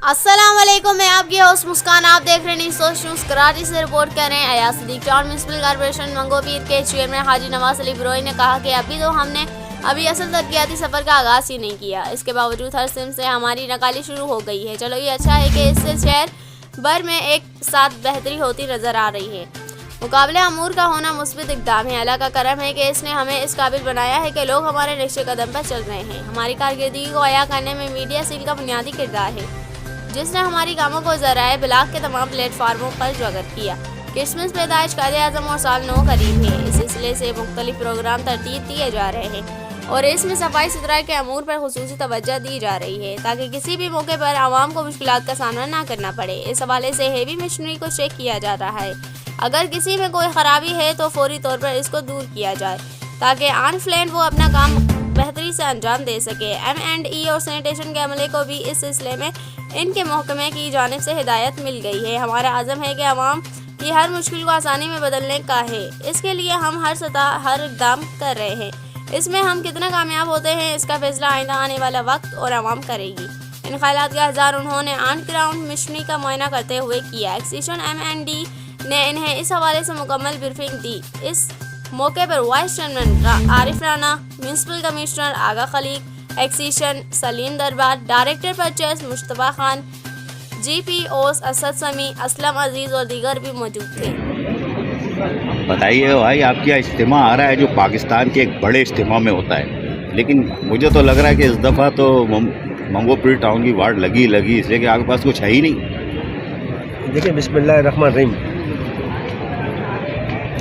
अस्सलाम वालेकुम, मैं आपकी होस्ट मुस्कान। आप देख रहे हैं न्यूज़ कराची से रिपोर्ट कर रहे हैं। Ayaz Siddiqui. Town municipal corporation Manghopir के चेयरमैन हाजी नवाज अली बरोई ने कहा कि अभी तो हमने असल तरक्याती सफ़र का आगाज़ ही नहीं किया। इसके बावजूद हर सिम से हमारी नकाली शुरू हो गई है। चलो, ये अच्छा है कि इससे शहर भर में एक साथ बेहतरी होती नज़र आ रही है। मुकाबले अमूर का होना मुस्बित इक़दाम है। अल्लाह का करम है कि इसने हमें इस काबिल बनाया है कि लोग हमारे नक्शे कदम पर चल रहे हैं। हमारी कारकर्दगी को अया करने में मीडिया सील का बुनियादी किरदार है, जिसने हमारी कामों को ज़राए ब्लाग के तमाम प्लेटफार्मों पर उजागर किया। क्रिसमस पैदाइश कायद-ए-आज़म और साल 9 करीब है। इस सिलसिले से मुख्तलिफ प्रोग्राम तरतीब दिए जा रहे हैं और इसमें सफाई सुथराई के अमूर पर खुसूसी तवज्जो दी जा रही है ताकि किसी भी मौके पर आवाम को मुश्किलात का सामना ना करना पड़े। इस हवाले से हेवी मशीनरी को चेक किया जा रहा है। अगर किसी में कोई खराबी है तो फौरी तौर पर इसको दूर किया जाए ताकि अनफ्लेंट वो अपना काम बेहतरी से अंजाम दे सके। M&E और सैनिटेशन के अमले को भी इस सिलसिले में इनके महकमे की जानिब से हिदायत मिल गई है। हमारा आज़म है कि आवाम की हर मुश्किल को आसानी में बदलने का है। इसके लिए हम हर सतह हर इक़दाम कर रहे हैं। इसमें हम कितना कामयाब होते हैं, इसका फैसला आइंदा आने वाला वक्त और आवाम करेगी। इन ख्यालात का इज़हार उन्होंने ऑन ग्राउंड मशीनरी का मुआयना करते हुए किया। एक्सीशन M&E ने इन्हें इस हवाले से मुकम्मल ब्रीफिंग दी। इस मौके पर vice chairman Arif Rana, municipal commissioner Agha Khaleeq, XEN Saleem Darbar, director purchase Mushtaba Khan, GPOs Asad Sami, Aslam अजीज़ और दीगर भी मौजूद थे। बताइए भाई, आपके यहाँ इज्तिमा आ रहा है जो पाकिस्तान के एक बड़े इज्तिमा में होता है, लेकिन मुझे तो लग रहा है कि इस दफ़ा तो मंगोपीर टाउन की वार्ड लगी इसलिए कि आपके पास कुछ है ही नहीं। देखिए, बिस्मिल्लाहिर्रहमानिर्रहीम।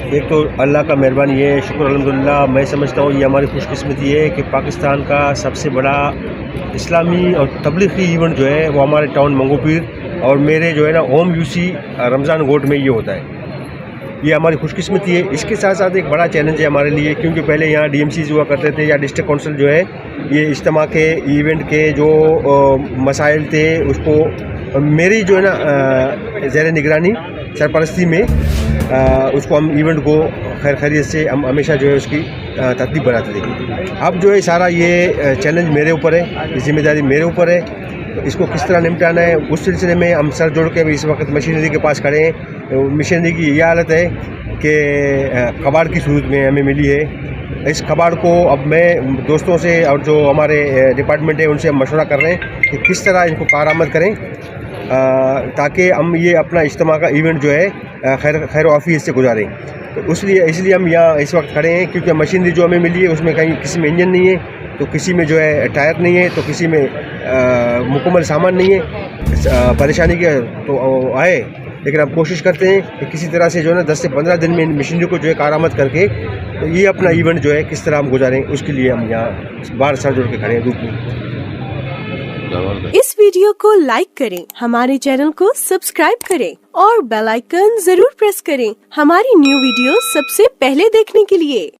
एक तो अल्लाह का मेहरबानी है, शुक्र अल्हम्दुलिल्लाह। मैं समझता हूँ ये हमारी खुशकिस्मती है कि पाकिस्तान का सबसे बड़ा इस्लामी और तबलीगी इवेंट जो है वो हमारे टाउन मंगोपीर और मेरे जो है ना होम UC रमज़ान गोट में ये होता है। ये हमारी खुशकिस्मती है। इसके साथ साथ एक बड़ा चैलेंज है हमारे लिए, क्योंकि पहले यहाँ DMCs हुआ करते थे या डिस्ट्रिक्ट काउंसिल जो है ये इज्तिमा के इवेंट के जो मसाइल थे उसको मेरी जो है ना ज़ेर निगरानी सरपरस्ती में उसको हम इवेंट को खैरियत से हम हमेशा जो है उसकी तरतीब बनाते थे। अब जो है सारा ये चैलेंज मेरे ऊपर है, ये जिम्मेदारी मेरे ऊपर है। इसको किस तरह निपटाना है उस सिलसिले में हम सर जोड़ के इस वक्त मशीनरी के पास खड़े हैं। मशीनरी की यह हालत है कि कबाड़ की सूरत में हमें मिली है। इस कबाड़ को अब मैं दोस्तों से और जो हमारे डिपार्टमेंट है उनसे मशवरा कर रहे हैं कि किस तरह इनको कारआमद करें ताकि हम ये अपना इज्तिमा का इवेंट जो है खैर आफियत से गुजारें। तो इसलिए हम यहाँ इस वक्त खड़े हैं, क्योंकि मशीनरी जो हमें मिली है उसमें कहीं किसी में इंजन नहीं है, तो किसी में जो है टायर नहीं है, तो किसी में मुकम्मल सामान नहीं है। परेशानी के तो आए, लेकिन हम कोशिश करते हैं कि किसी तरह से जो है ना 10 से 15 दिन में मशीनरी को जो है कारआमद करके तो ये अपना इवेंट जो है किस तरह हम गुजारें, उसके लिए हम यहाँ बाहर सर जोड़ के खड़े हैं धूप में। इस वीडियो को लाइक करें, हमारे चैनल को सब्सक्राइब करें और बेल आइकन जरूर प्रेस करें हमारी न्यू वीडियो सबसे पहले देखने के लिए।